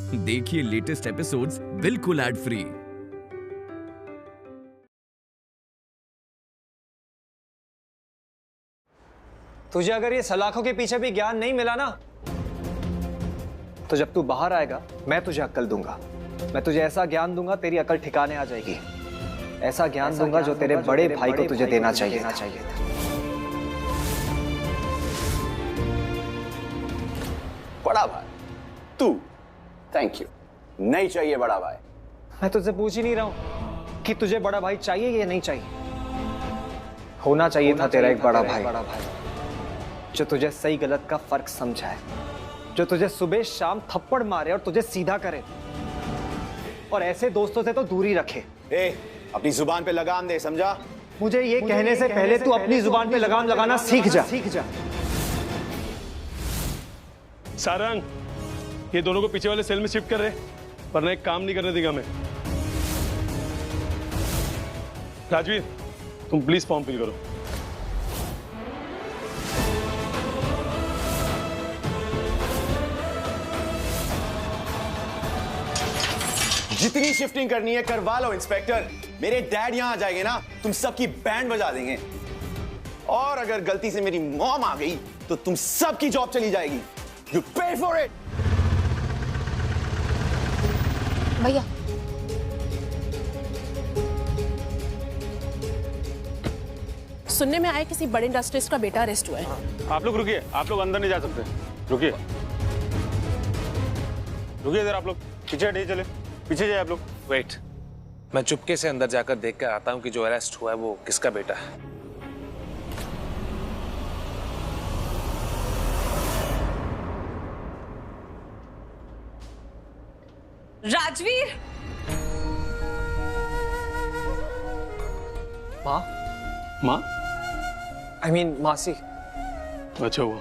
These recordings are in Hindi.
देखिए लेटेस्ट एपिसोड्स बिल्कुल एड फ्री। तुझे अगर ये सलाखों के पीछे भी ज्ञान नहीं मिला ना, तो जब तू बाहर आएगा मैं तुझे अक्ल दूंगा। मैं तुझे ऐसा ज्ञान दूंगा तेरी अकल ठिकाने आ जाएगी। ऐसा ज्ञान दूंगा जो तेरे बड़े भाई को तुझे देना चाहिए। बड़ा भाई तू, थैंक यू। नहीं चाहिए बड़ा भाई। मैं तुझसे पूछ ही नहीं रहा हूं कि तुझे बड़ा भाई चाहिए या नहीं चाहिए। होना चाहिए था तेरा एक बड़ा भाई जो तुझे सही गलत का फर्क समझाए, जो तुझे सुबह शाम थप्पड़ मारे और तुझे सीधा करे। और ऐसे दोस्तों से तो दूरी रखे। अपनी जुबान पे लगाम दे, समझा? मुझे ये कहने से पहले तू अपनी जुबान पे लगाम लगाना सीख जा। सारंग, ये दोनों को पीछे वाले सेल में शिफ्ट कर रहे, वरना एक काम नहीं करने देगा मैं। राजवीर, तुम प्लीज फॉर्म फिल करो। जितनी शिफ्टिंग करनी है करवा लो इंस्पेक्टर। मेरे डैड यहां आ जाएंगे ना, तुम सबकी बैंड बजा देंगे। और अगर गलती से मेरी मॉम आ गई तो तुम सबकी जॉब चली जाएगी। यू पे फॉर इट। भैया, सुनने में आया किसी बड़े इंडस्ट्रिस्ट का बेटा अरेस्ट हुआ है। आप लोग रुकिए, आप लोग अंदर नहीं जा सकते। रुकिए रुकिए इधर, आप लोग पीछे हटिए, चले पीछे जाए आप लोग। वेट, मैं चुपके से अंदर जाकर देख कर आता हूँ कि जो अरेस्ट हुआ है वो किसका बेटा है। राजवीर। माँ? माँ? I mean, मासी। अच्छा हुआ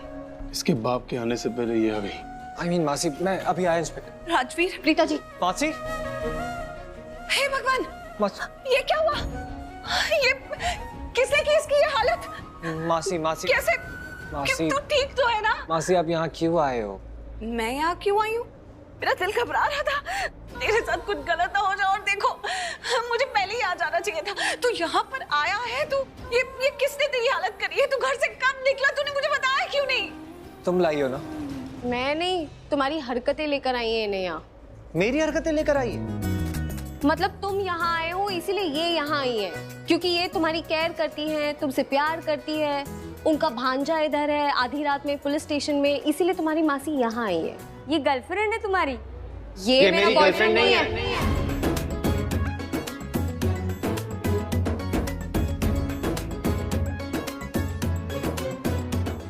इसके बाप के आने से पहले ये आ गई। I mean, मासी, मैं अभी आया इंस्पेक्टर। राजवीर। प्रीता जी। मासी? हे भगवान, ये क्या हुआ? ये किसने की इसकी ये हालत? मासी, मासी कैसे? मासी, तू ठीक तो है ना? मासी, आप यहाँ क्यों आए हो? मैं यहाँ क्यों आई हूँ? मेरा दिल घबरा रहा था तेरे साथ कुछ गलत ना हो जाए। और देखो, मुझे पहले ही आ जाना चाहिए था। तू यहाँ पर आया है, तू ये किसने तेरी हालत करी है? तू घर से कब निकला? तूने मुझे बताया क्यों नहीं? तुम लाई हो ना? मैं नहीं, तुम्हारी हरकतें लेकर आई है इन्हें यहाँ। मेरी हरकतें लेकर आई है? मतलब तुम यहाँ आए हो इसीलिए ये यहाँ आई है, क्योंकि ये तुम्हारी केयर करती है, तुमसे प्यार करती है। उनका भांजा इधर है, आधी रात में पुलिस स्टेशन में, इसीलिए तुम्हारी मासी यहाँ आई है। ये गर्लफ्रेंड है तुम्हारी? ये मेरा बॉयफ्रेंड नहीं है।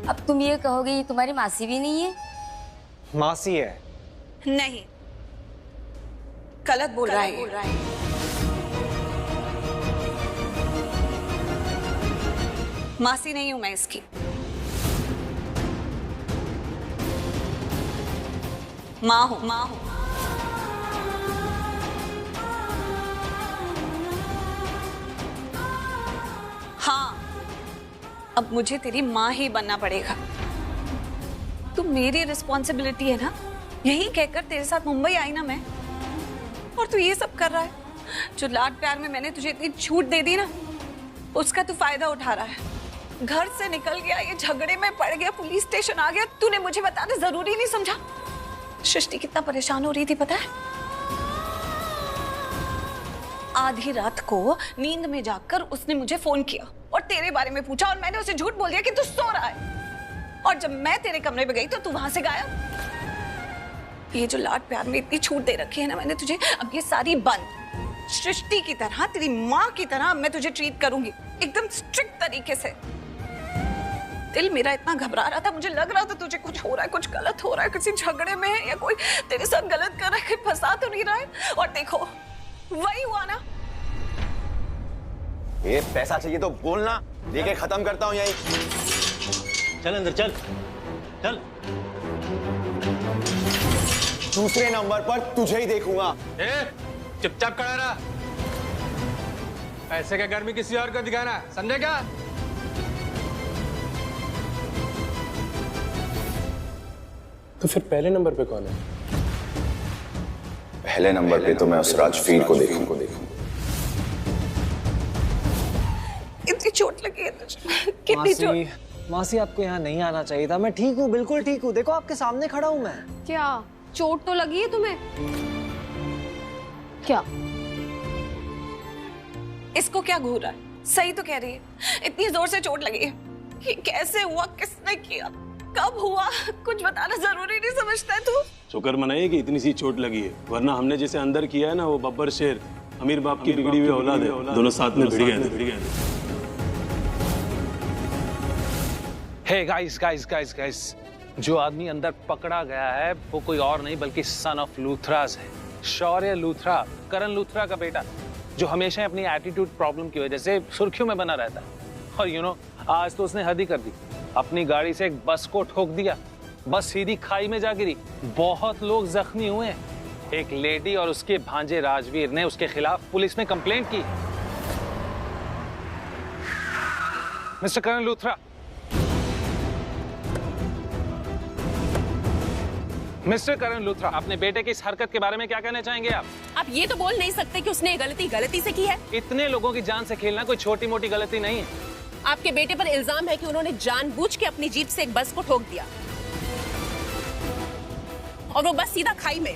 अब तुम ये कहोगे ये तुम्हारी मासी भी नहीं है? मासी है। नहीं, गलत बोल रहा है। मासी नहीं हूं मैं इसकी। माँ हूं। हाँ, अब मुझे तेरी माँ ही बनना पड़ेगा। तू मेरी रिस्पॉन्सिबिलिटी है ना, यही कहकर तेरे साथ मुंबई आई ना मैं, और तू ये सब कर रहा है। जो लाड प्यार में मैंने तुझे इतनी छूट दे दी ना, उसका तू फायदा उठा रहा है। घर से निकल गया, ये झगड़े में पड़ गया, पुलिस स्टेशन आ गया, तूने मुझे बताना जरूरी नहीं समझा? सृष्टि कितना परेशान हो रही थी पता है? आधी रात को नींद में जाकर उसने मुझे फोन किया और तेरे बारे में पूछा, और मैंने उसे झूठ बोल दिया कि तू सो रहा है। और जब मैं तेरे कमरे में गई तो तू वहां से गायब। ये जो लाड प्यार में इतनी छूट दे रखी है ना मैंने तुझे, अब ये सारी बंद। सृष्टि की तरह, तेरी माँ की तरह मैं तुझे ट्रीट करूंगी, एकदम स्ट्रिक्ट तरीके से। दिल मेरा इतना घबरा रहा था, मुझे लग रहा था तुझे कुछ हो रहा है, कुछ गलत हो रहा है, किसी झगड़े में है या कोई तेरे साथ गलत कर रहा है, फंसा तो नहीं रहा है। और देखो वही हुआ ना। ये पैसा चाहिए तो बोलना, लेके खत्म करता हूँ यही। चल अंदर चल चल। दूसरे नंबर पर तुझे ही देखूंगा। चुपचाप खड़ा रहा। पैसे का गर्मी किसी और को दिखाना, समझे क्या? तो फिर पहले नंबर पे कौन है? पहले नंबर पे तो मैं उस राजवीर को देखूं। इतनी चोट लगी है तुझे, कितनी चोट। मासी आपको यहाँ नहीं आना चाहिए था। मैं ठीक हूँ, बिल्कुल ठीक हूँ। देखो आपके सामने खड़ा हूँ मैं। क्या चोट तो लगी है तुम्हें? क्या इसको क्या घूर रहा है? सही तो कह रही है, इतनी जोर से चोट लगी है। ये कैसे हुआ, किसने किया, कब हुआ, कुछ बताना जरूरी नहीं समझता है तू? शुक्र मनाइए कि इतनी सी चोट लगी है, वरना हमने जैसे अंदर किया है ना, वो बब्बर शेर अमीर बाप की बिगड़ी हुई औलाद है, दोनों साथ में भिड़ गए थे। हे गाइस, जो आदमी अंदर पकड़ा गया है वो कोई और नहीं बल्कि सन ऑफ लूथरास है। शौर्य लूथरा, करण लूथरा का बेटा, जो हमेशा अपनी एटीट्यूड प्रॉब्लम की वजह से सुर्खियों में बना रहता है। और आज तो उसने हद ही कर दी, अपनी गाड़ी से एक बस को ठोक दिया, बस सीधी खाई में जा गिरी। बहुत लोग जख्मी हुए हैं। एक लेडी और उसके भांजे राजवीर ने उसके खिलाफ पुलिस में कंप्लेंट की। मिस्टर करण लूथरा, मिस्टर करण लूथरा, अपने बेटे की इस हरकत के बारे में क्या कहना चाहेंगे आप? आप ये तो बोल नहीं सकते कि उसने गलती से की है। इतने लोगों की जान से खेलना कोई छोटी मोटी गलती नहीं है। आपके बेटे पर इल्जाम है कि उन्होंने जानबूझ के अपनी जीप से एक बस को ठोक दिया और वो बस सीधा खाई में।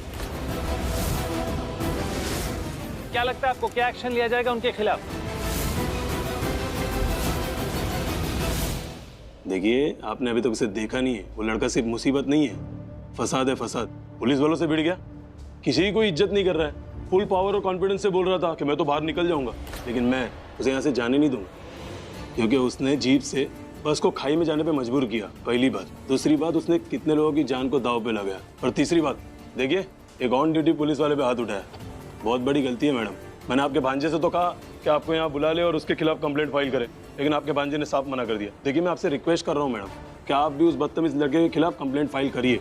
क्या लगता है आपको, क्या एक्शन लिया जाएगा उनके खिलाफ? देखिए, आपने अभी तक उसे देखा नहीं है। वो लड़का सिर्फ मुसीबत नहीं है, फसाद है फसाद। पुलिस वालों से भिड़ गया, किसी को इज्जत नहीं कर रहा है। फुल पावर और कॉन्फिडेंस से बोल रहा था कि मैं तो बाहर निकल जाऊंगा, लेकिन मैं उसे यहाँ से जाने नहीं दूंगा, क्योंकि उसने जीप से बस को खाई में जाने पे मजबूर किया, पहली बात। दूसरी बात, उसने कितने लोगों की जान को दाव पे लगाया। और तीसरी बात, देखिए, एक ऑन ड्यूटी पुलिस वाले पे हाथ उठाया। बहुत बड़ी गलती है मैडम। मैंने आपके भांजे से तो कहा कि आपको यहाँ बुला ले और उसके खिलाफ कंप्लेंट फाइल करे, लेकिन आपके भांजे ने साफ मना कर दिया। देखिए, मैं आपसे रिक्वेस्ट कर रहा हूँ मैडम कि आप भी उस बदतमीज लड़के के खिलाफ कंप्लेंट फाइल करिए।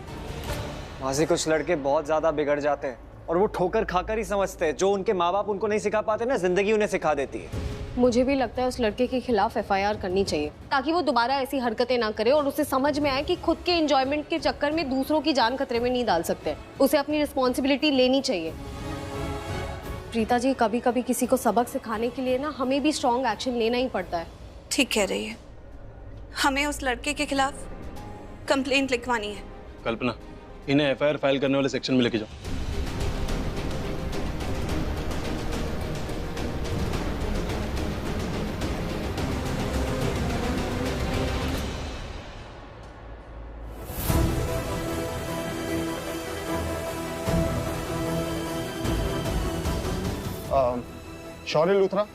मासी, कुछ लड़के बहुत ज्यादा बिगड़ जाते हैं और वो ठोकर खाकर ही समझते हैं। जो उनके माँ बाप उनको नहीं सिखा पाते ना, जिंदगी उन्हें सिखा देती है। मुझे भी लगता है उस लड़के के खिलाफ FIR करनी चाहिए, ताकि वो दोबारा ऐसी हरकतें ना करे और उसे समझ में आए कि खुद के एंजॉयमेंट के चक्कर में दूसरों की जान खतरे में नहीं डाल सकते। उसे अपनी रिस्पॉन्सिबिलिटी लेनी चाहिए। प्रीता जी, कभी कभी किसी को सबक सिखाने के लिए ना हमें भी स्ट्रॉन्ग एक्शन लेना ही पड़ता है। ठीक कह रही है, हमें उस लड़के के खिलाफ कंप्लेंट लिखवानी है। कल्पना, इन्हें FIR फाइल करने वाले सेक्शन में लेके जाओ। शौर्य लूथरा,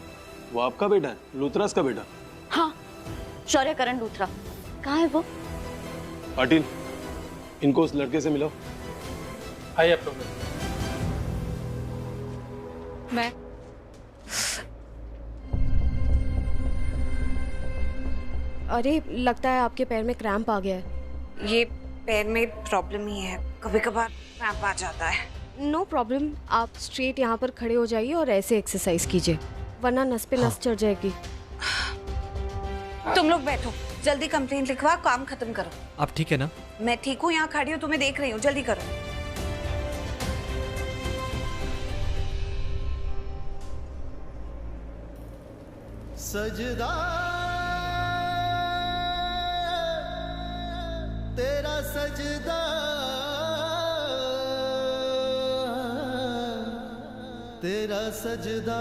वो आपका बेटा है, लूथरास का बेटा? हाँ, शौर्य करण लूथरा। कहाँ है वो? पाटिल, इनको उस लड़के से मिलाओ। आइए आप लोग। मैं अरे, लगता है आपके पैर में क्रैम्प आ गया है। ये पैर में प्रॉब्लम ही है, कभी कभार क्रैम्प आ जाता है। नो प्रॉब्लम, आप स्ट्रेट यहाँ पर खड़े हो जाइए और ऐसे एक्सरसाइज कीजिए, वरना नस पे नस चढ़ जाएगी। तुम लोग बैठो, जल्दी कंप्लेंट लिखवा, काम खत्म करो। आप ठीक है ना? मैं ठीक हूँ, यहाँ खड़ी हूँ, तुम्हें देख रही हूँ, जल्दी करो। सजदा तेरा सजदा, तेरा सजदा,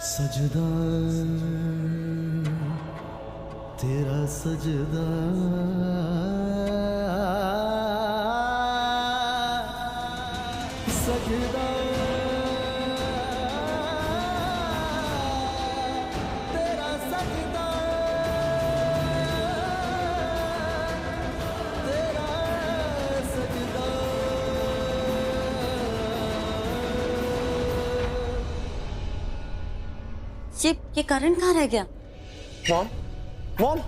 सजदा, तेरा सजदा, सजदा, तेरा ये करण कहाँ रह गया? मॉम मॉम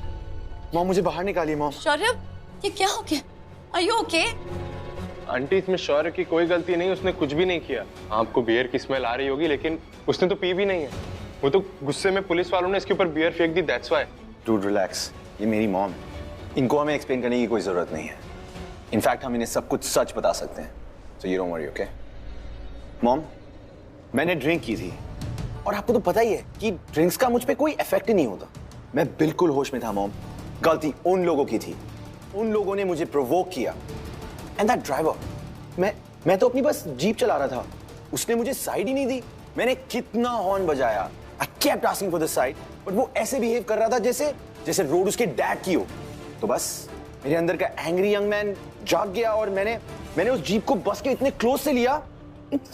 मॉम मुझे बाहर निकालिए मॉम। शौर्य, ये क्या हो गया? Are you okay? आंटी, इसमें शौर्य की कोई गलती नहीं, उसने कुछ भी नहीं किया। आपको बियर की स्मेल आ रही होगी, लेकिन उसने तो पी भी नहीं है। वो तो गुस्से में पुलिस वालों ने इसके ऊपर बियर फेंक दी, दैट्स व्हाई। डूड रिलैक्स, ये मेरी मॉम, इनको हमें एक्सप्लेन करने की कोई जरूरत नहीं है। इनफैक्ट हम इन्हें सब कुछ सच बता सकते हैं, so you don't worry, okay? Mom, मैंने ड्रिंक की थी और आपको तो पता ही है कि ड्रिंक्स का मुझ पे कोई इफेक्ट ही नहीं होता। मैं बिल्कुल होश में था मॉम। गलती उन लोगों की थी, उन लोगों ने मुझे प्रोवोक किया। एंड दैट ड्राइवर, मैं तो अपनी बस जीप चला रहा था, उसने मुझे साइड ही नहीं दी। मैंने कितना हॉर्न बजाया, I kept asking for the side, but वो ऐसे बिहेव कर रहा था जैसे रोड उसके डैड की हो। तो बस मेरे अंदर का एंग्री यंग मैन जाग गया और मैंने उस जीप को बस के इतने क्लोज से लिया।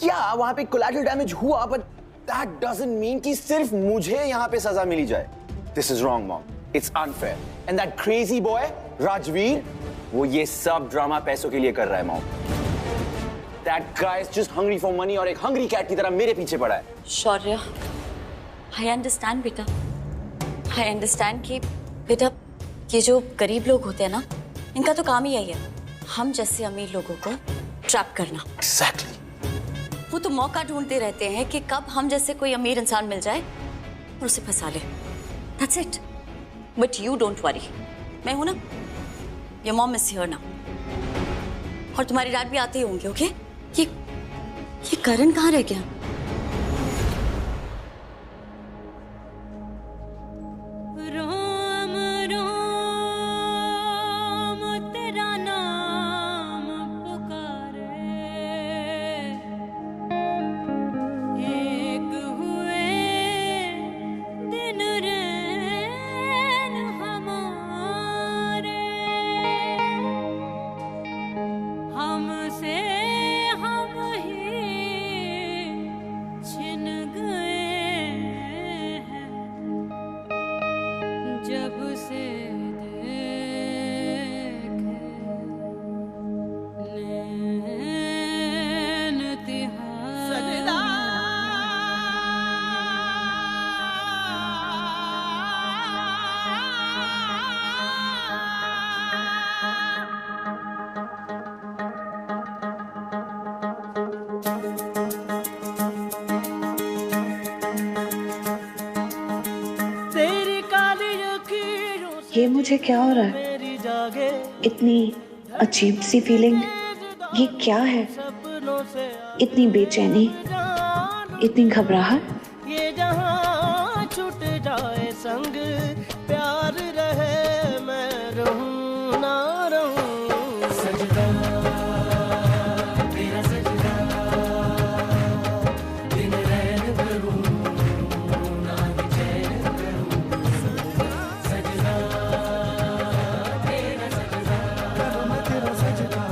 या वहां पे कोलैटरल डैमेज हुआ, बट दैट डजंट मीन कि सिर्फ मुझे यहां पे सजा मिली जाए। This is wrong mom, it's unfair. And that crazy boy Rajveer, वो ये सब ड्रामा पैसों के लिए कर रहा है mom. That guy is just hungry for money और एक हंग्री कैट की तरह मेरे पीछे पड़ा है। शौर्य, आई अंडरस्टैंड बेटा, आई अंडरस्टैंड कि बेटा ये जो गरीब लोग होते हैं ना, इनका तो काम ही यही है, हम जैसे अमीर लोगों को ट्रैप करना। Exactly. वो तो मौका ढूंढते रहते हैं कि कब हम जैसे कोई अमीर इंसान मिल जाए और उसे फंसा ले। That's it. But you don't worry. मैं हूं ना, your mom is here now. और तुम्हारे डैड भी आते ही होंगे, ओके? ये करण कहाँ रह गया? ये मुझे क्या हो रहा है? इतनी अजीब सी फीलिंग, ये क्या है? इतनी बेचैनी, इतनी घबराहट। ये जहां छूट जाए संग, प्यार रहे मैं रहूं ना रहूं। सजदा तेरा सजदा, दिन रैन करूं ना चैन करूं। सजदा तेरा सजदा, मैं तेरा सजदा,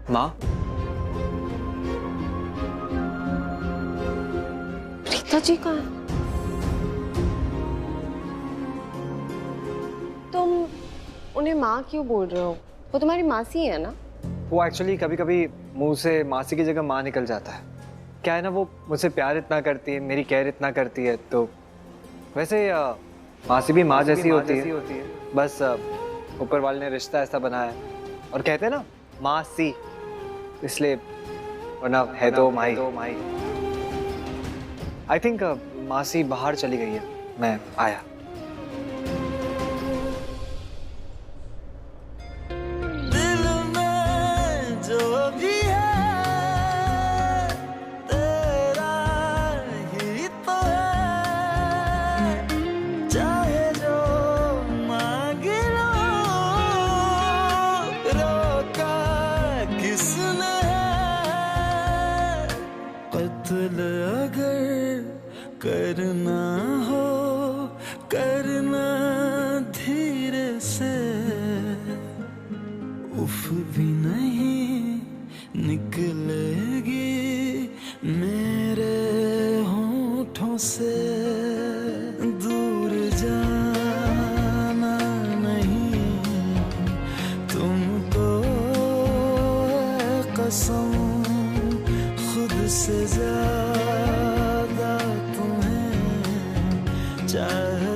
माँ, रीता जी कहाँ है? तुम उन्हें माँ क्यों बोल रहे हो? वो तुम्हारी मासी है ना? वो एक्चुअली कभी कभी मुंह से मासी की जगह माँ निकल जाता है। क्या है ना, वो मुझसे प्यार इतना करती है, मेरी केयर इतना करती है, तो वैसे मासी भी माँ जैसी होती है। बस ऊपर वाले ने रिश्ता ऐसा बनाया है। और कहते हैं ना मासी, इसलिए, वरना है तो माई। आई थिंक मासी बाहर चली गई है, मैं आया। दिल में जो भी है तेरा ही तो है, चाहे जो मांग लो, रोका किसने है? कत्ल अगर करना हो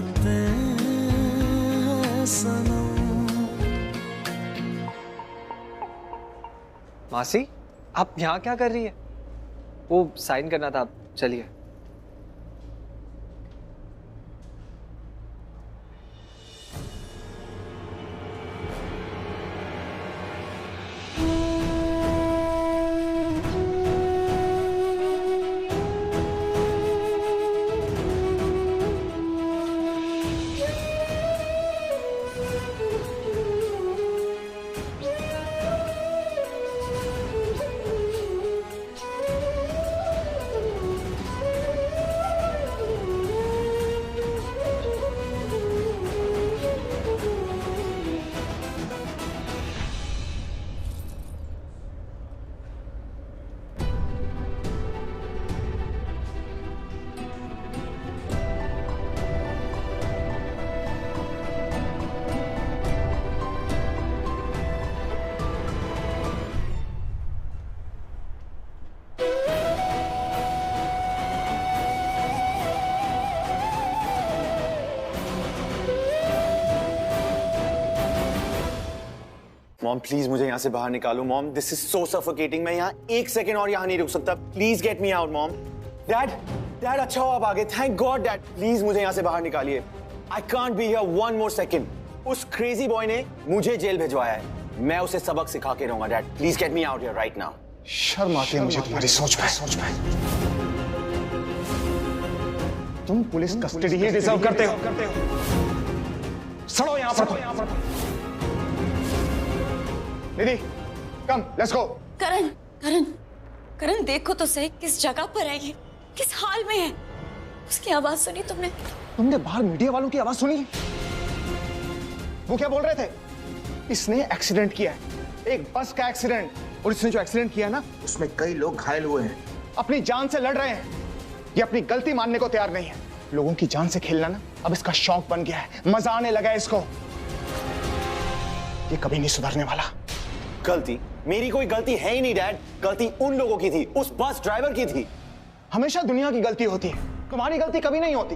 बातें हैं सनम। मासी, आप यहाँ क्या कर रही है? वो साइन करना था, चलिए। मॉम प्लीज मुझे यहाँ से बाहर निकालो mom, this is so suffocating. मैं यहाँ एक सेकंड और यहाँ नहीं रुक सकता। Please get me out mom. Dad अच्छा हो आप आगे। Thank God dad. प्लीज मुझे यहाँ से बाहर निकालिए। I can't be here one more second. उस क्रेजी बॉय ने मुझे जेल भिजवाया है, मैं उसे सबक सिखा के रहूंगा। Dad please get me out here right now. शर्म आती है मुझे तुम्हारी सोच पे। तुम पुलिस कस्टडी ही डिजर्व करते हो। सड़ो यहाँ पर। निधि, कम, लेट्स गो। करण देखो तो सही, किस जगह पर है ये, किस हाल में है। उसकी आवाज सुनी तुमने? तुमने बाहर मीडिया वालों की आवाज सुनी? वो क्या बोल रहे थे? इसने एक्सीडेंट किया है, एक बस का एक्सीडेंट, और इसने जो एक्सीडेंट किया ना उसमें कई लोग घायल हुए हैं, अपनी जान से लड़ रहे हैं। ये अपनी गलती मानने को तैयार नहीं है। लोगों की जान से खेलना ना अब इसका शौक बन गया है, मजा आने लगा है इसको। ये कभी नहीं सुधरने वाला। गलती? मेरी कोई गलती है ही नहीं डैड। गलती उन लोगों की थी, उस बस ड्राइवर की थी। हमेशा दुनिया की गलती होती है, तुम्हारी गलती कभी नहीं होती।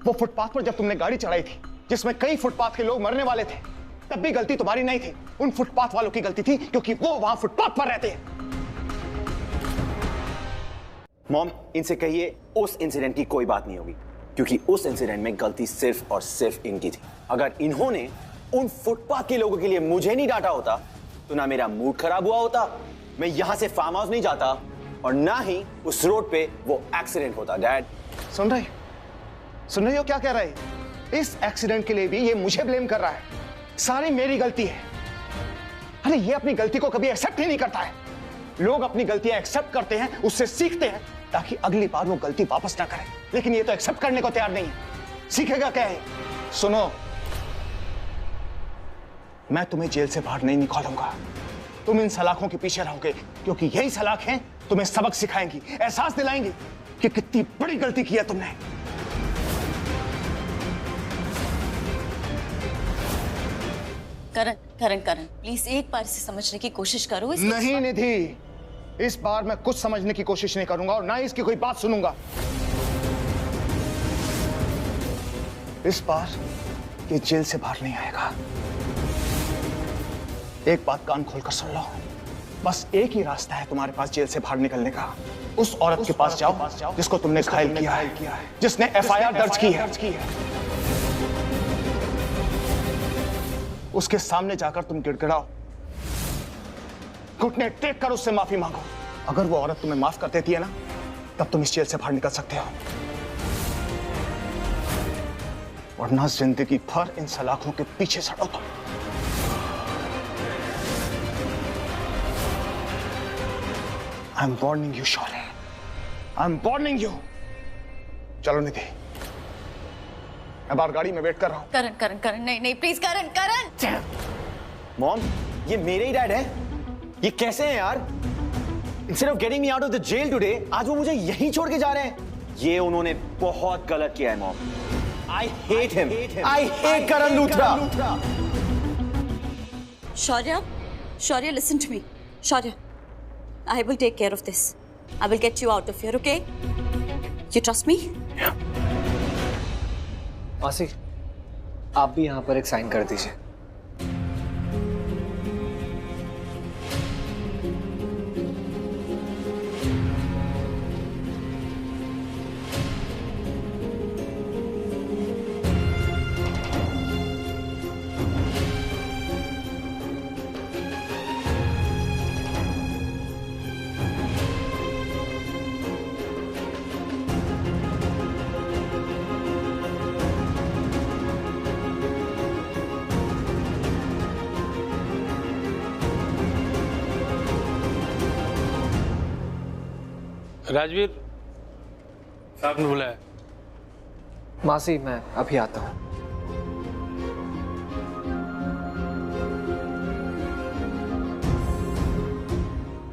वो फुटपाथ पर जब तुमने गाड़ी चढ़ाई थी जिसमें कई फुटपाथ के लोग मरने वाले थे, तब भी गलती तुम्हारी नहीं थी, उन फुटपाथ वालों की गलती थी, क्योंकि वो वहां फुटपाथ पर रहते हैं। मॉम इनसे कहिए उस इंसिडेंट की कोई बात नहीं होगी, क्योंकि उस इंसिडेंट में गलती सिर्फ और सिर्फ इनकी थी। अगर इन्होंने उन फुटपाथ के लोगों के लिए मुझे नहीं डांटा होता तो ना मेरा मूड खराब हुआ होता, मैं यहां से फार्म हाउस नहीं जाता, और ना ही उस रोड पे वो एक्सीडेंट होता। डैड सुन रही हो क्या कह रहा है? इस एक्सीडेंट के लिए भी ये मुझे ब्लेम कर रहा है। सारी मेरी गलती है। अरे ये अपनी गलती को कभी एक्सेप्ट ही नहीं करता है। लोग अपनी गलतियां एक्सेप्ट करते हैं, उससे सीखते हैं ताकि अगली बार वो गलती वापस ना करें, लेकिन ये तो एक्सेप्ट करने को तैयार नहीं है। सीखेगा क्या है? सुनो, मैं तुम्हें जेल से बाहर नहीं निकालूंगा। तुम इन सलाखों के पीछे रहोगे, क्योंकि यही सलाखें तुम्हें सबक सिखाएंगी, एहसास दिलाएंगी कि कितनी बड़ी गलती की है तुमने। करण प्लीज एक बार इसे समझने की कोशिश करो। नहीं निधि, इस बार मैं कुछ समझने की कोशिश नहीं करूंगा और ना ही इसकी कोई बात सुनूंगा। इस बार ये जेल से बाहर नहीं आएगा। एक बात कान खोलकर सुन लो, बस एक ही रास्ता है तुम्हारे पास जेल से बाहर निकलने का। उस औरत के पास जाओ जिसको तुमने घायल किया है, जिसने एफआईआर दर्ज की है। उसके सामने जाकर तुम गिड़गिड़ाओ, घुटने टेक कर उससे माफी मांगो। अगर वो औरत तुम्हें माफ कर देती है ना, तब तुम इस जेल से बाहर निकल सकते हो, वरना जिंदगी भर इन सलाखों के पीछे सड़ो तुम। I am warning you Shaurya, I am warning you. चलो निधि, मैं बाहर गाड़ी में वेट कर रहा हूं। करण नहीं प्लीज करण। मॉम ये मेरे ही डैड है, ये कैसे हैं यार? Instead of getting me out of the jail today, आज वो मुझे यहीं छोड़ के जा रहे हैं। ये उन्होंने बहुत गलत किया है mom. I hate him, I hate Karan Luthra. Shaurya listen to me. Shaurya, I will take care of this. I will get you out of here, okay? You trust me? मासी, आप भी यहाँ पर एक साइन कर दीजिए। राजवीर साहब ने बुलाया। मासी मैं अभी आता हूँ।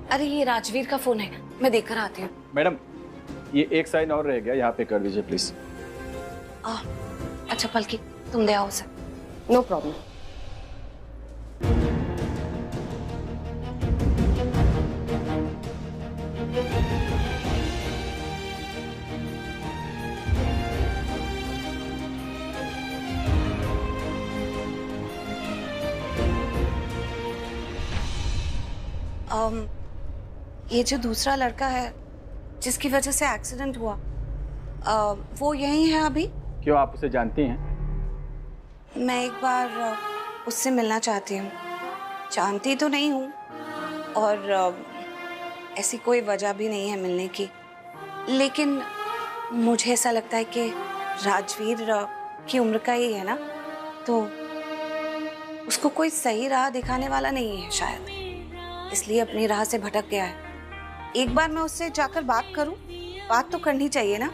अरे ये राजवीर का फोन है, मैं देखकर आती हूँ। मैडम ये एक साइन और रह गया, यहाँ पे कर दीजिए प्लीज। अच्छा पलकी तुम दे आओ उसे। No problem. ये जो दूसरा लड़का है जिसकी वजह से एक्सीडेंट हुआ, वो यही है अभी? क्यों, आप उसे जानती हैं? मैं एक बार उससे मिलना चाहती हूँ। जानती तो नहीं हूँ और ऐसी कोई वजह भी नहीं है मिलने की, लेकिन मुझे ऐसा लगता है कि राजवीर की उम्र का ही है ना, तो उसको कोई सही राह दिखाने वाला नहीं है शायद, इसलिए अपनी राह से भटक गया है। एक बार मैं उससे जाकर बात करूं, बात तो करनी चाहिए ना।